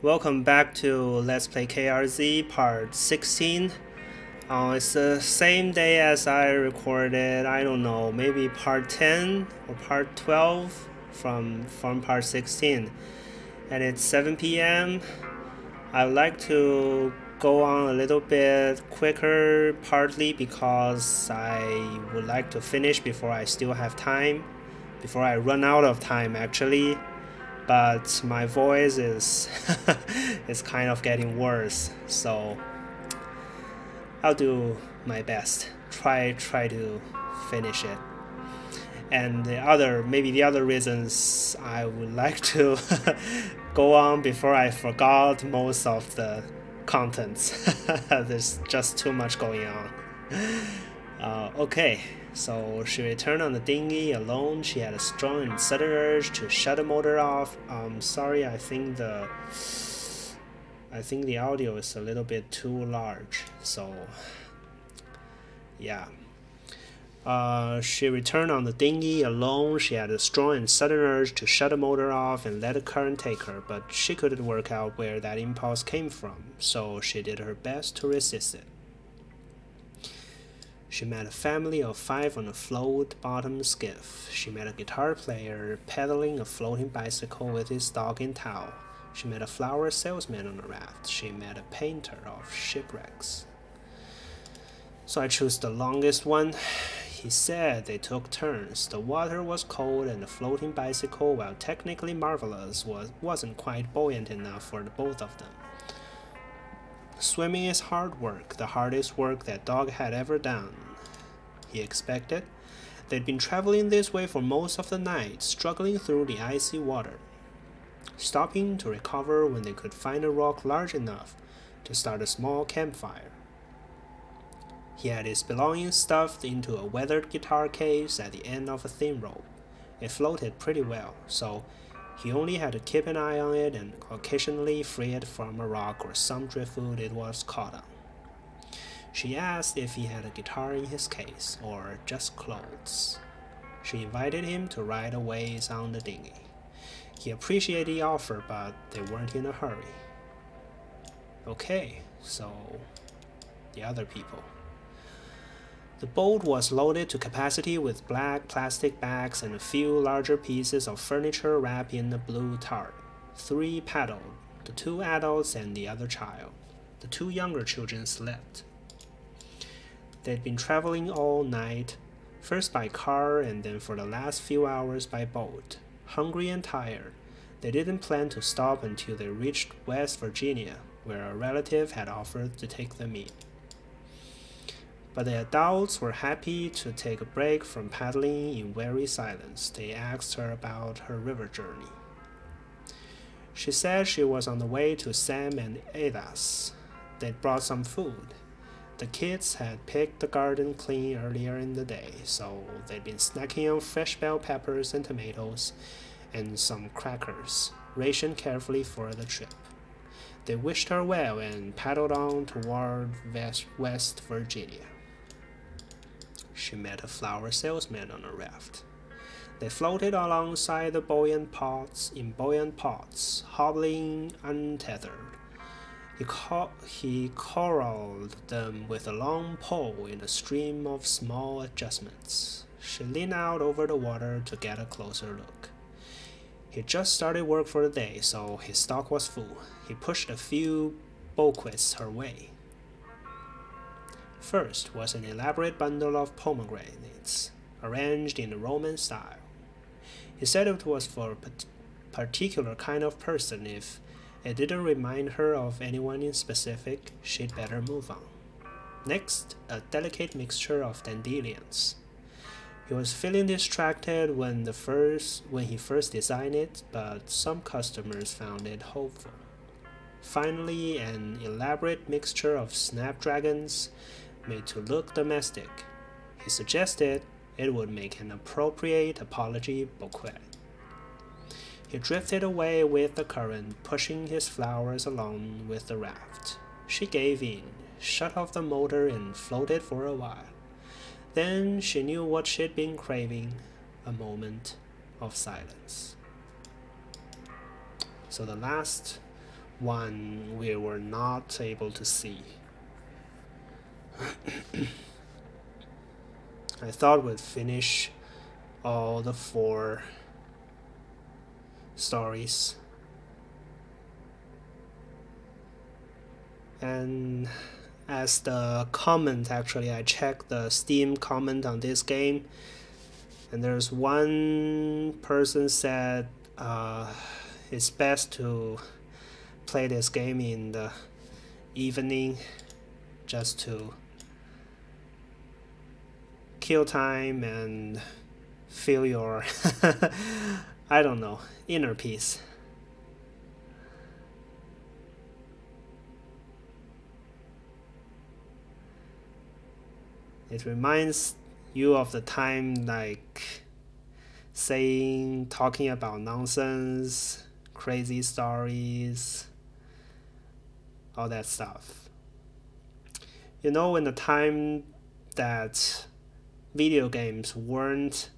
Welcome back to Let's Play KRZ Part 16. It's the same day as I recorded, I don't know, maybe Part 10 or Part 12 from Part 16. And it's 7 p.m. I would like to go on a little bit quicker, partly because I would like to finish before I still have time, before I run out of time actually. But my voice is is kind of getting worse, so I'll do my best. Try to finish it. And maybe the other reasons I would like to go on before I forgot most of the contents. There's just too much going on. Okay, so she returned on the dinghy alone. She had a strong and sudden urge to shut the motor off. Sorry, I think the audio is a little bit too large. So yeah. She returned on the dinghy alone. She had a strong and sudden urge to shut the motor off and let the current take her, but she couldn't work out where that impulse came from, so she did her best to resist it. She met a family of 5 on a float-bottom skiff. She met a guitar player pedaling a floating bicycle with his dog in tow. She met a flower salesman on a raft. She met a painter of shipwrecks. So I chose the longest one. He said they took turns. The water was cold and the floating bicycle, while technically marvelous, wasn't quite buoyant enough for the both of them. Swimming is hard work, the hardest work that dog had ever done, he expected. They'd been traveling this way for most of the night, struggling through the icy water, stopping to recover when they could find a rock large enough to start a small campfire. He had his belongings stuffed into a weathered guitar case at the end of a thin rope. It floated pretty well, so he only had to keep an eye on it and occasionally free it from a rock or some driftwood it was caught on. She asked if he had a guitar in his case, or just clothes. She invited him to ride a ways on the dinghy. He appreciated the offer, but they weren't in a hurry. Okay, so the other people. The boat was loaded to capacity with black plastic bags and a few larger pieces of furniture wrapped in a blue tarp. 3 paddled, the 2 adults and the other child. The 2 younger children slept. They'd been traveling all night, first by car and then for the last few hours by boat. Hungry and tired, they didn't plan to stop until they reached West Virginia, where a relative had offered to take them in. But the adults were happy to take a break from paddling in weary silence. They asked her about her river journey. She said she was on the way to Sam and Ada's. They'd brought some food. The kids had picked the garden clean earlier in the day, so they'd been snacking on fresh bell peppers and tomatoes and some crackers, rationed carefully for the trip. They wished her well and paddled on toward West Virginia. She met a flower salesman on a raft. They floated alongside the buoyant pots, hobbling untethered. He corralled them with a long pole in a stream of small adjustments. She leaned out over the water to get a closer look. He just started work for the day, so his stock was full. He pushed a few bouquets her way. First was an elaborate bundle of pomegranates, arranged in the Roman style. He said it was for a particular kind of person. If it didn't remind her of anyone in specific, she'd better move on. Next, a delicate mixture of dandelions. He was feeling distracted when he first designed it, but some customers found it hopeful. Finally, an elaborate mixture of snapdragons made to look domestic. He suggested it would make an appropriate apology bouquet. He drifted away with the current, pushing his flowers along with the raft. She gave in, shut off the motor, and floated for a while. Then she knew what she'd been craving, a moment of silence. So the last one we were not able to see. I thought we'd finish all the 4 stories. And as the comment, actually, I checked the Steam comment on this game, and there's one person said it's best to play this game in the evening just to kill time and feel your I don't know, inner peace. It reminds you of the time, like talking about nonsense, crazy stories, all that stuff. You know, in the time that video games weren't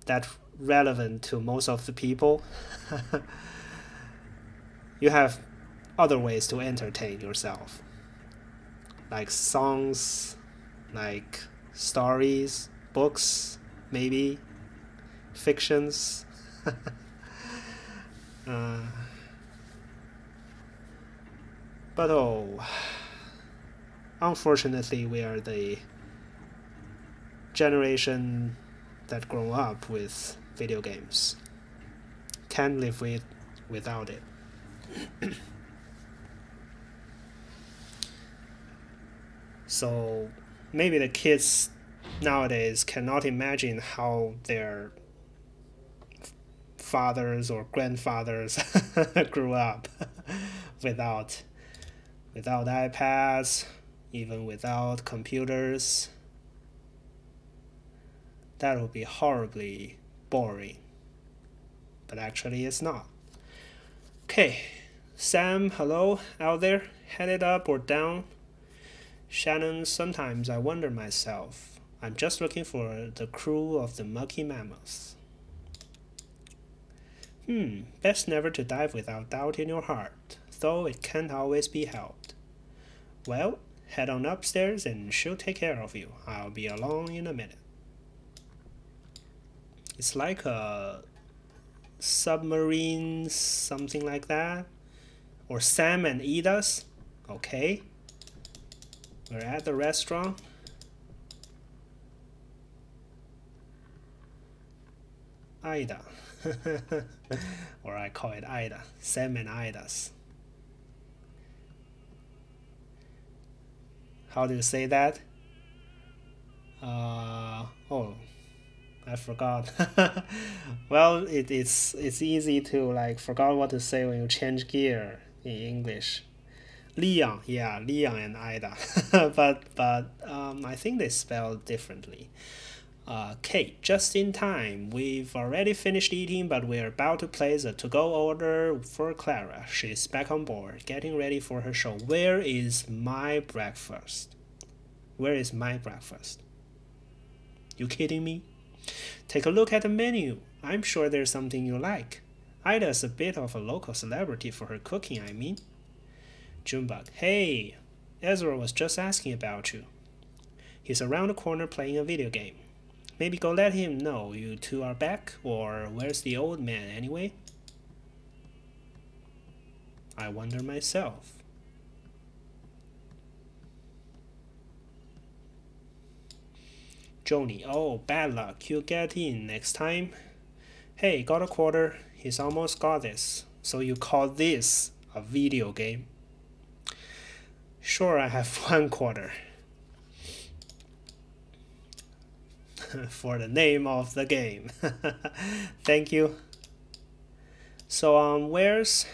that relevant to most of the people, you have other ways to entertain yourself, like songs, like stories, books, maybe fictions. But unfortunately, we are the generation that grew up with video games. Can't live without it. So maybe the kids nowadays cannot imagine how their fathers or grandfathers grew up without iPads, even without computers. That would be horribly boring. But actually it's not. Okay, Sam, hello, out there, headed up or down? Shannon, sometimes I wonder myself. I'm just looking for the crew of the Mucky Mammoths. Best never to dive without doubt in your heart, though it can't always be helped. Well, head on upstairs and she'll take care of you. I'll be along in a minute. It's like a submarine, something like that. Or Sam and Ida's. Okay. We're at the restaurant. Ida. Or I call it Ida. Sam and Ida's. How do you say that? Oh, I forgot. Well, it's easy to like forgot what to say when you change gear in English. Leon, yeah, Leon and Ida. but I think they spell differently. Kate, just in time. We've already finished eating, but we're about to place a to-go order for Clara. She's back on board, getting ready for her show. Where is my breakfast? Where is my breakfast? You kidding me? Take a look at the menu. I'm sure there's something you like. Ida's a bit of a local celebrity for her cooking, I mean. Junebug, hey, Ezra was just asking about you. He's around the corner playing a video game. Maybe go let him know you two are back, or where's the old man anyway? I wonder myself. Joni, oh, bad luck. You'll get in next time. Hey, got a quarter. He's almost got this. So you call this a video game? Sure, I have 1 quarter. For the name of the game. Thank you. So, where's...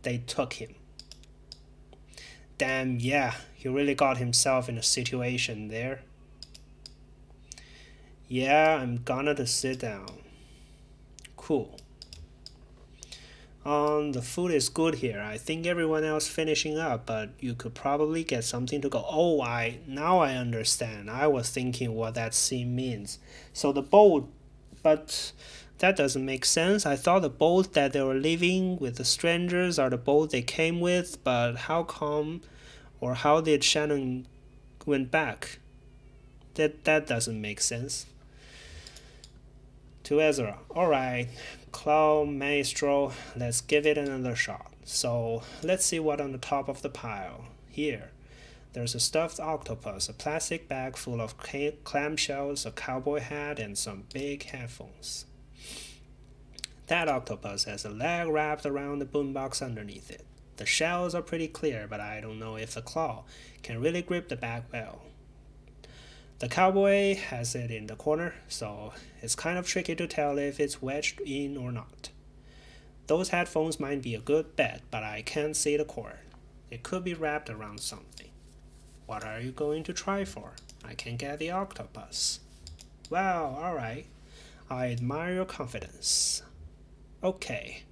They took him. Damn, yeah, he really got himself in a situation there. Yeah, I'm gonna to sit down. Cool. The food is good here. I think everyone else finishing up, but you could probably get something to go. Oh, now I understand. I was thinking what that scene means. So the boat, but That doesn't make sense. I thought the boat that they were leaving with the strangers are the boat they came with, but how come or how did Shannon went back? That doesn't make sense. To Ezra, alright, Claw Maestro, let's give it another shot. So let's see what on the top of the pile. Here, there's a stuffed octopus, a plastic bag full of clamshells, a cowboy hat, and some big headphones. That octopus has a leg wrapped around the boombox underneath it. The shells are pretty clear, but I don't know if the claw can really grip the bag well. The cowboy has it in the corner, so it's kind of tricky to tell if it's wedged in or not. Those headphones might be a good bet, but I can't see the cord. It could be wrapped around something. What are you going to try for? I can get the octopus. Well, alright. I admire your confidence. Okay.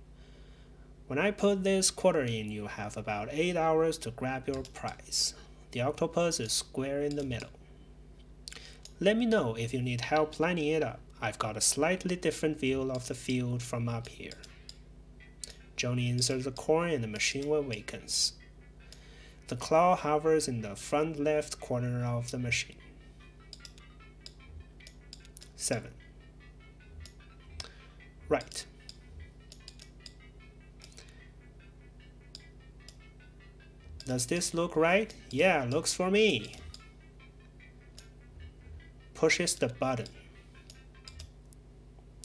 When I put this quarter in, you have about 8 hours to grab your prize. The octopus is square in the middle. Let me know if you need help lining it up. I've got a slightly different view of the field from up here. Joni inserts the coin and the machine awakens. The claw hovers in the front left corner of the machine. 7. Right. Does this look right? Yeah, looks for me. Pushes the button.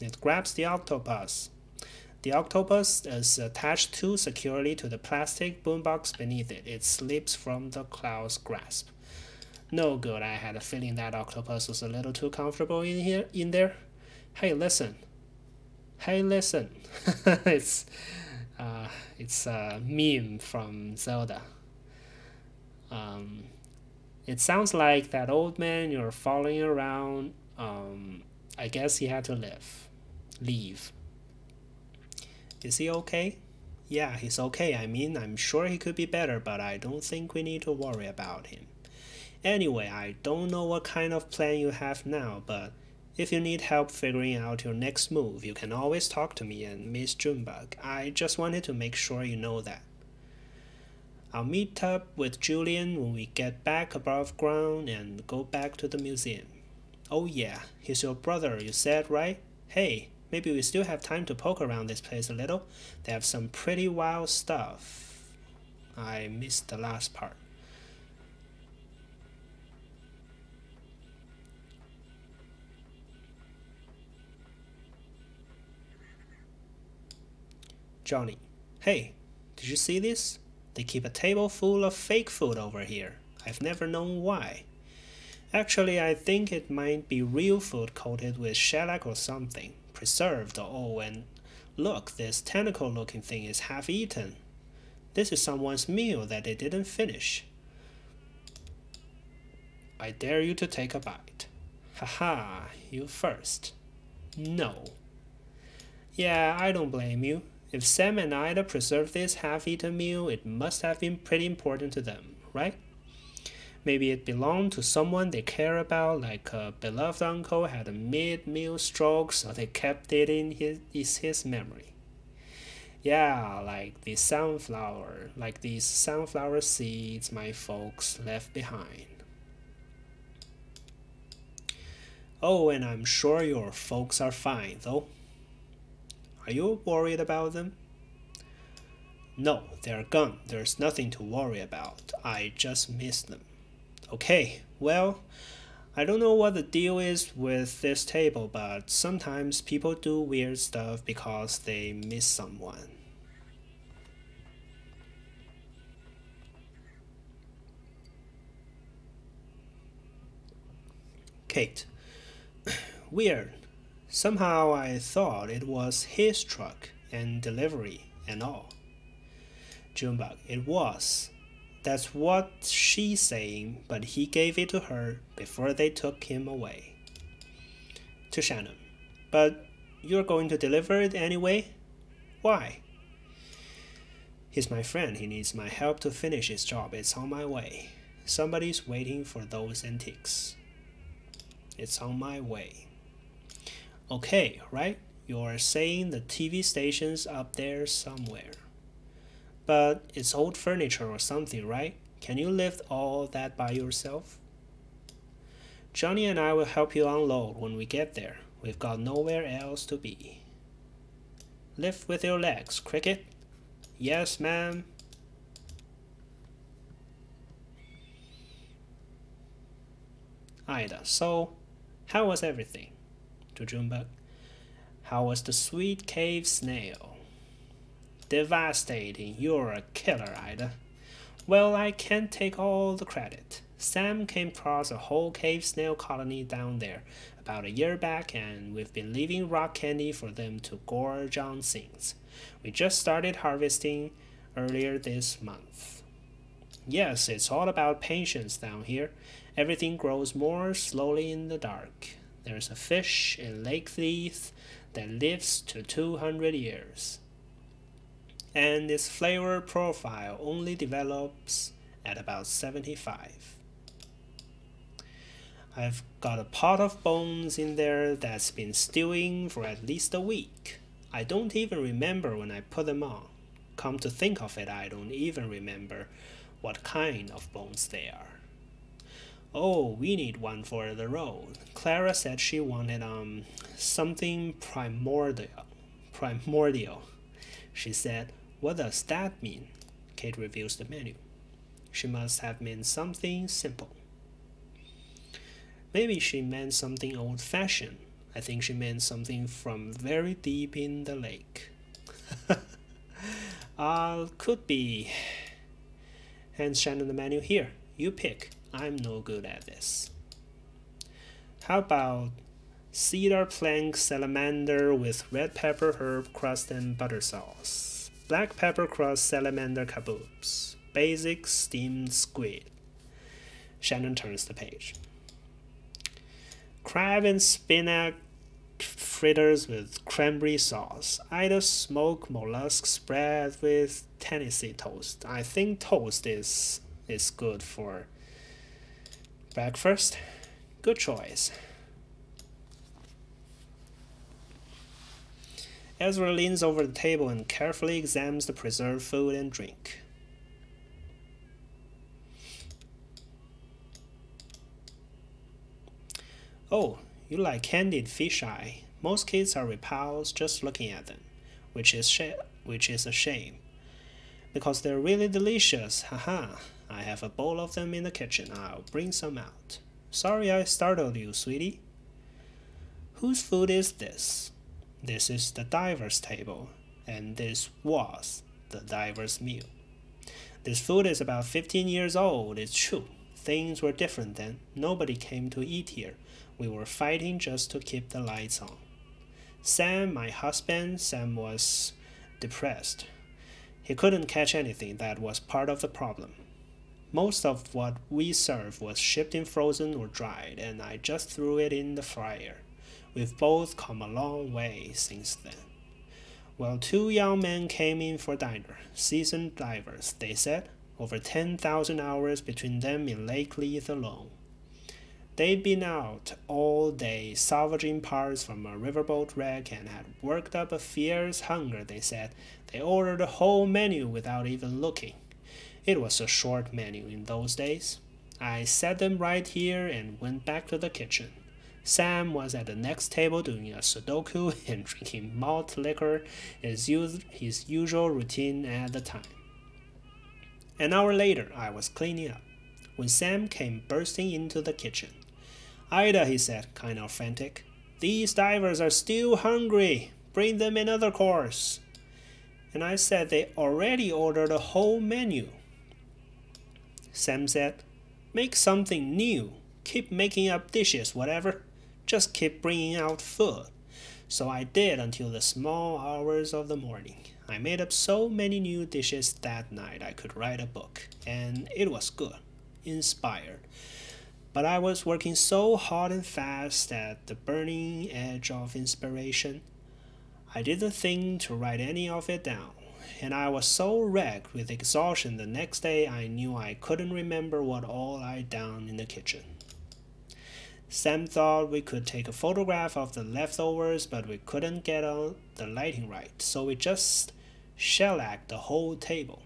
It grabs the octopus. The octopus is attached too securely to the plastic boombox beneath it. It slips from the claw's grasp. No good. I had a feeling that octopus was a little too comfortable in there. Hey, listen. Hey, listen. It's a meme from Zelda. It sounds like that old man you're following around. I guess he had to leave. Is he okay? Yeah, he's okay. I mean, I'm sure he could be better, but I don't think we need to worry about him. Anyway, I don't know what kind of plan you have now, but if you need help figuring out your next move, you can always talk to me and Miss Junebug. I just wanted to make sure you know that. I'll meet up with Julian when we get back above ground and go back to the museum. Oh yeah, he's your brother, you said, right? Hey, maybe we still have time to poke around this place a little. They have some pretty wild stuff. I missed the last part. Johnny, hey, did you see this? They keep a table full of fake food over here. I've never known why. Actually, I think it might be real food coated with shellac or something, preserved. Oh, and look, this tentacle-looking thing is half-eaten. This is someone's meal that they didn't finish. I dare you to take a bite. Haha, you first. No. Yeah, I don't blame you. If Sam and Ida preserved this half-eaten meal, it must have been pretty important to them, right? Maybe it belonged to someone they care about, like a beloved uncle had a mid-meal stroke, so they kept it in his memory. Yeah, like these sunflower seeds my folks left behind. Oh, and I'm sure your folks are fine, though. Are you worried about them? No, they're gone. There's nothing to worry about. I just miss them. Okay, well, I don't know what the deal is with this table, but sometimes people do weird stuff because they miss someone. Kate. Weird. Somehow I thought it was his truck and delivery and all. Junebug, it was. That's what she's saying, but he gave it to her before they took him away. To Shannon, but you're going to deliver it anyway? Why? He's my friend. He needs my help to finish his job. It's on my way. Somebody's waiting for those antiques. It's on my way. Okay, right? You're saying the TV station's up there somewhere. But it's old furniture or something, right? Can you lift all that by yourself? Johnny and I will help you unload when we get there. We've got nowhere else to be. Lift with your legs, Cricket. Yes, ma'am. Ida, so how was everything? To Junebug. How was the sweet cave snail? Devastating. You're a killer, Ida. Well, I can't take all the credit. Sam came across a whole cave snail colony down there about a year back, and we've been leaving rock candy for them to gorge on since. We just started harvesting earlier this month. Yes, it's all about patience down here. Everything grows more slowly in the dark. There's a fish in Lake Leith that lives to 200 years. And its flavor profile only develops at about 75. I've got a pot of bones in there that's been stewing for at least a week. I don't even remember when I put them on. Come to think of it, I don't even remember what kind of bones they are. Oh, we need one for the road. Clara said she wanted something primordial. She said, "What does that mean?" Kate reviews the menu. She must have meant something simple. Maybe she meant something old-fashioned. I think she meant something from very deep in the lake. Could be. Hands Shannon the menu. Here, you pick. I'm no good at this. How about cedar plank salamander with red pepper herb crust and butter sauce? Black pepper crust salamander kaboobs. Basic steamed squid. Shannon turns the page. Crab and spinach fritters with cranberry sauce. Ida smoked mollusk spread with Tennessee toast. I think toast is good for breakfast. Good choice. Ezra leans over the table and carefully examines the preserved food and drink. Oh, you like candied fisheye. Most kids are repulsed just looking at them, which is a shame. Because they're really delicious, haha. I have a bowl of them in the kitchen. I'll bring some out. Sorry I startled you, sweetie. Whose food is this? This is the diver's table, and this was the diver's meal. This food is about 15 years old, it's true. Things were different then. Nobody came to eat here. We were fighting just to keep the lights on. Sam, my husband, Sam was depressed. He couldn't catch anything. That was part of the problem. Most of what we served was shipped in frozen or dried, and I just threw it in the fryer. We've both come a long way since then. Well, 2 young men came in for dinner, seasoned divers, they said, over 10,000 hours between them in Lake Leith alone. They'd been out all day salvaging parts from a riverboat wreck and had worked up a fierce hunger, they said. They ordered the whole menu without even looking. It was a short menu in those days. I set them right here and went back to the kitchen. Sam was at the next table doing a Sudoku and drinking malt liquor, his usual routine at the time. An hour later, I was cleaning up, when Sam came bursting into the kitchen. Ida, he said, kind of frantic, these divers are still hungry. Bring them another course. And I said they already ordered a whole menu. Sam said, make something new. Keep making up dishes, whatever. Just keep bringing out food. So I did until the small hours of the morning. I made up so many new dishes that night I could write a book. And it was good. Inspired. But I was working so hard and fast at the burning edge of inspiration. I didn't think to write any of it down. And I was so wrecked with exhaustion the next day I knew I couldn't remember what all I'd done in the kitchen. Sam thought we could take a photograph of the leftovers, but we couldn't get on the lighting right, so we just shellacked the whole table.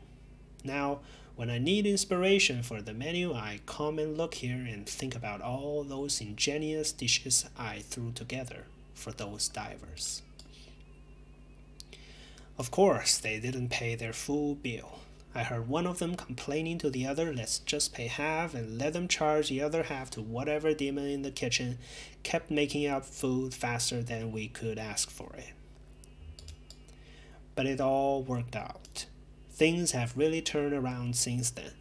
Now, when I need inspiration for the menu, I come and look here and think about all those ingenious dishes I threw together for those divers. Of course, they didn't pay their full bill. I heard one of them complaining to the other, let's just pay half and let them charge the other half to whatever demon in the kitchen kept making up food faster than we could ask for it. But it all worked out. Things have really turned around since then.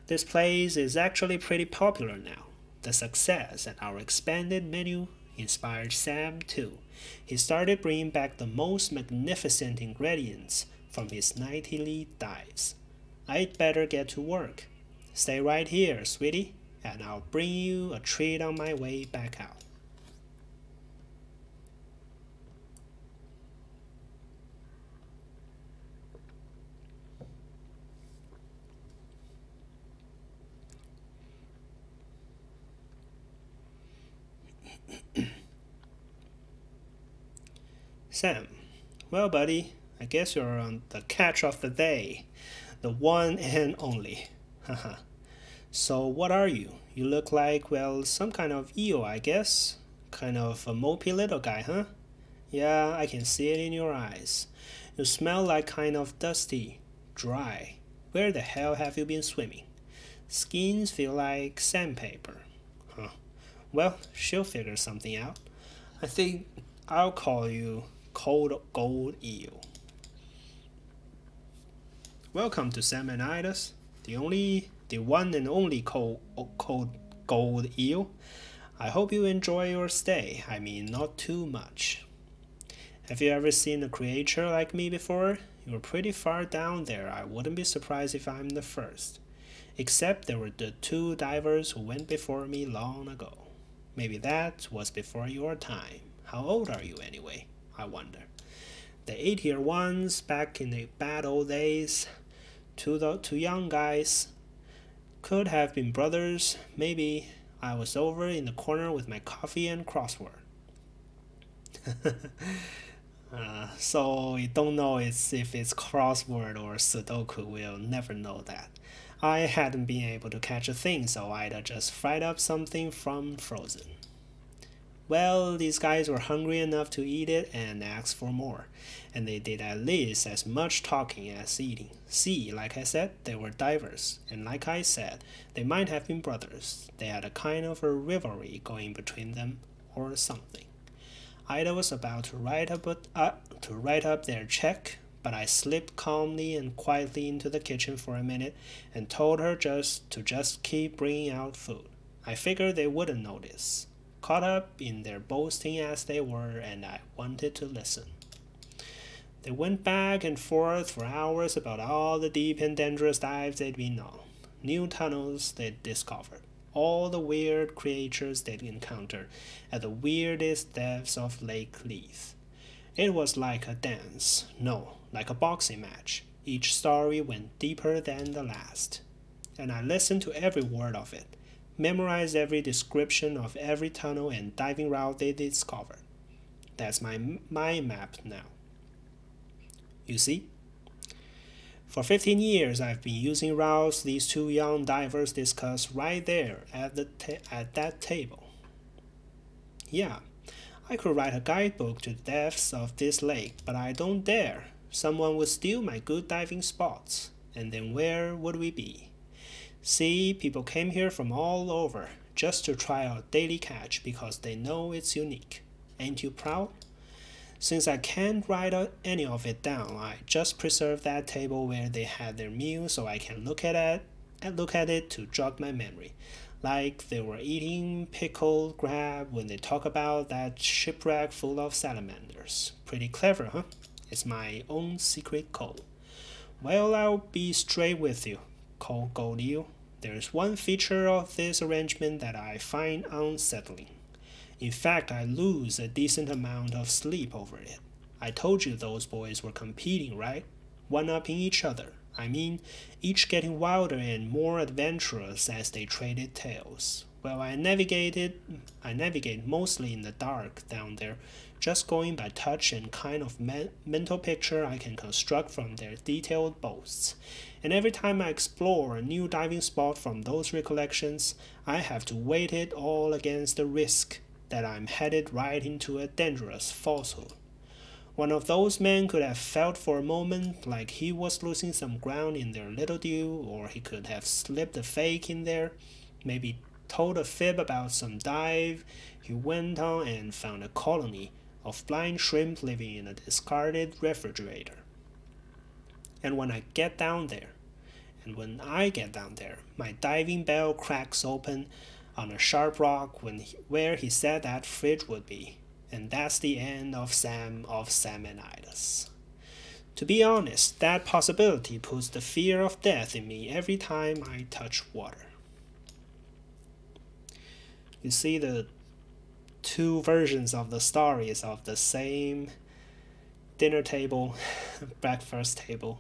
This place is actually pretty popular now. The success and our expanded menu inspired Sam too. He started bringing back the most magnificent ingredients from his nightly dives. I'd better get to work. Stay right here, sweetie, and I'll bring you a treat on my way back out. Sam, well, buddy, I guess you're on the catch of the day. The one and only. Haha. So what are you? You look like, well, some kind of eel, I guess. Kind of a mopey little guy, huh? Yeah, I can see it in your eyes. You smell like kind of dusty, dry. Where the hell have you been swimming? Skins feel like sandpaper. Huh. Well, she'll figure something out. I think I'll call you Cold Gold Eel. Welcome to Sam and Ida's, the one and only cold gold eel. I hope you enjoy your stay. I mean, not too much. Have you ever seen a creature like me before? You're pretty far down there. I wouldn't be surprised if I'm the first. Except there were the two divers who went before me long ago. Maybe that was before your time. How old are you anyway? I wonder. The 8-year ones back in the bad old days. Two young guys could have been brothers. Maybe I was over in the corner with my coffee and crossword. So we don't know if it's crossword or Sudoku. We'll never know that. I hadn't been able to catch a thing, so Ida just fried up something from frozen. Well, these guys were hungry enough to eat it and asked for more, and they did at least as much talking as eating. See, like I said, they were divers, and like I said, they might have been brothers. They had a kind of a rivalry going between them, or something. Ida was about to write up their check, but I slipped calmly and quietly into the kitchen for a minute and told her to just keep bringing out food. I figured they wouldn't notice. Caught up in their boasting as they were, and I wanted to listen. They went back and forth for hours about all the deep and dangerous dives they'd been on, new tunnels they'd discovered, all the weird creatures they'd encountered at the weirdest depths of Lake Leith. It was like a dance, no, like a boxing match. Each story went deeper than the last, and I listened to every word of it. Memorized every description of every tunnel and diving route they discovered. That's my map now. You see? For 15 years, I've been using routes these two young divers discussed right there at that table. Yeah, I could write a guidebook to the depths of this lake, but I don't dare. Someone would steal my good diving spots, and then where would we be? See, people came here from all over just to try our daily catch because they know it's unique. Ain't you proud? Since I can't write any of it down, I just preserve that table where they had their meal so I can look at it to jog my memory. Like they were eating pickled crab when they talk about that shipwreck full of salamanders. Pretty clever, huh? It's my own secret code. Well, I'll be straight with you, Cold Gold Eel. There's one feature of this arrangement that I find unsettling. In fact, I lose a decent amount of sleep over it. I told you those boys were competing, right? One-upping each other. I mean, each getting wilder and more adventurous as they traded tales. Well, I navigate mostly in the dark down there, just going by touch and kind of mental picture I can construct from their detailed boasts. And every time I explore a new diving spot from those recollections, I have to weigh it all against the risk that I'm headed right into a dangerous falsehood. One of those men could have felt for a moment like he was losing some ground in their little deal, or he could have slipped a fake in there, maybe told a fib about some dive he went on and found a colony of blind shrimp living in a discarded refrigerator. And when I get down there, my diving bell cracks open on a sharp rock where he said that fridge would be. And that's the end of Sam of Salmonitis. To be honest, that possibility puts the fear of death in me every time I touch water. You see the two versions of the stories of the same dinner table, breakfast table.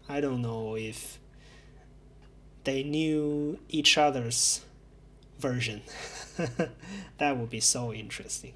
I don't know if they knew each other's version. That would be so interesting.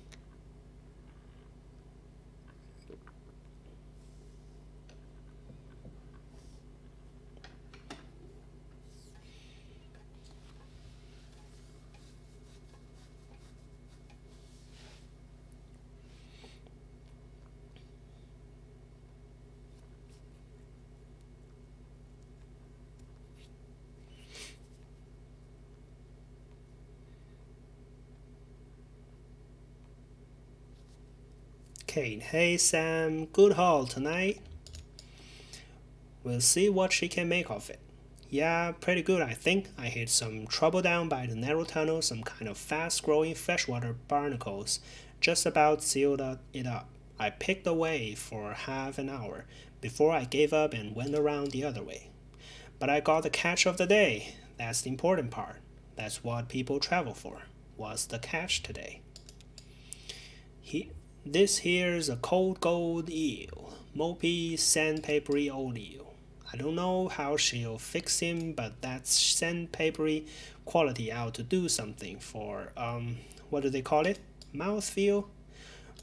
Kate, hey Sam, good haul tonight. We'll see what she can make of it. Yeah, pretty good I think. I hit some trouble down by the narrow tunnel, some kind of fast-growing freshwater barnacles just about sealed it up. I picked away for half an hour before I gave up and went around the other way. But I got the catch of the day. That's the important part. That's what people travel for. What's the catch today? This here's a cold gold eel, mopey, sandpapery old eel. I don't know how she'll fix him, but that sandpapery quality ought to do something for, what do they call it? Mouthfeel?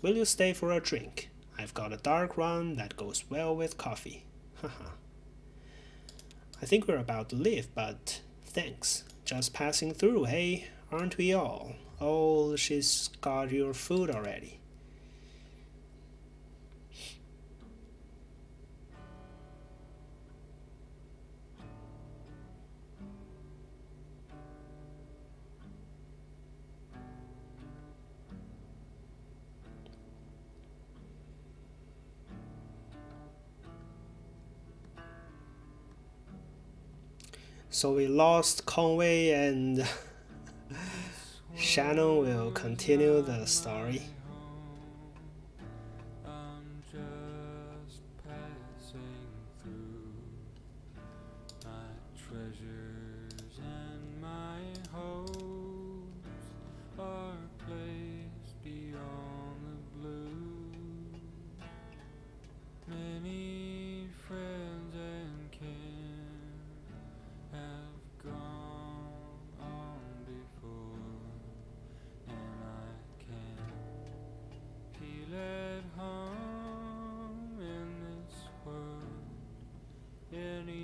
Will you stay for a drink? I've got a dark rum that goes well with coffee. Haha. I think we're about to leave, but thanks. Just passing through, hey? Aren't we all? Oh, she's got your food already. So we lost Conway, and Shannon will continue the story. I'm just passing through. My treasures and my hopes are placed beyond the blue. Many friends and kin have gone on before, and I can't feel at home in this world anymore.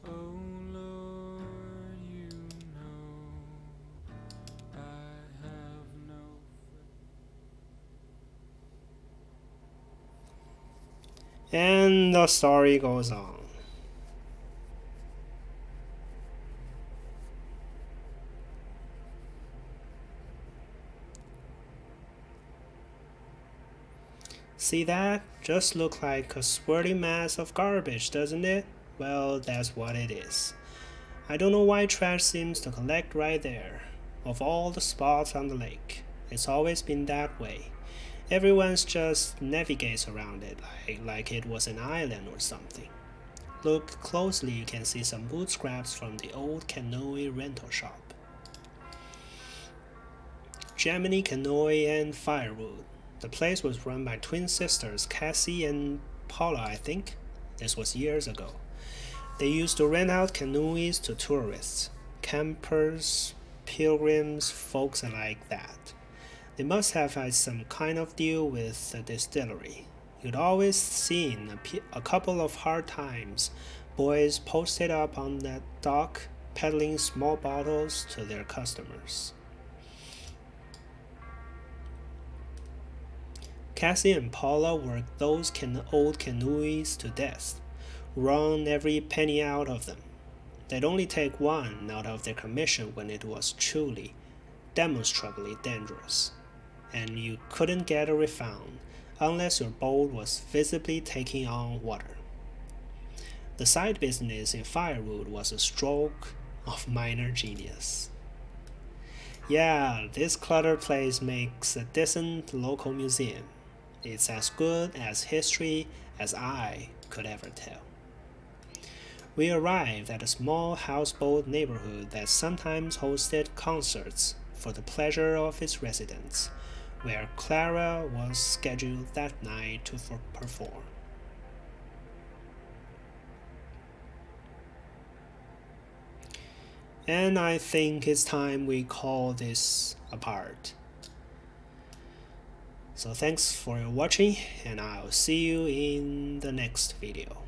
Oh Lord, you know I have no And the story goes on. See that? Just look like a swirling mass of garbage, doesn't it? Well, that's what it is. I don't know why trash seems to collect right there. Of all the spots on the lake, it's always been that way. Everyone's just navigates around it like it was an island or something. Look closely, you can see some boot scraps from the old canoe rental shop. Gemini Canoe and Firewood. The place was run by twin sisters Cassie and Paula, I think. This was years ago. They used to rent out canoes to tourists, campers, pilgrims, folks like that. They must have had some kind of deal with the distillery. You'd always seen a couple of hard times boys posted up on that dock peddling small bottles to their customers. Cassie and Paula worked those old canoes to death, wrung every penny out of them. They'd only take one out of their commission when it was truly, demonstrably dangerous, and you couldn't get a refund unless your boat was visibly taking on water. The side business in firewood was a stroke of minor genius. Yeah, this cluttered place makes a decent local museum. It's as good as history as I could ever tell. We arrived at a small houseboat neighborhood that sometimes hosted concerts for the pleasure of its residents, where Clara was scheduled that night to perform. And I think it's time we call this a part. So thanks for watching, and I'll see you in the next video.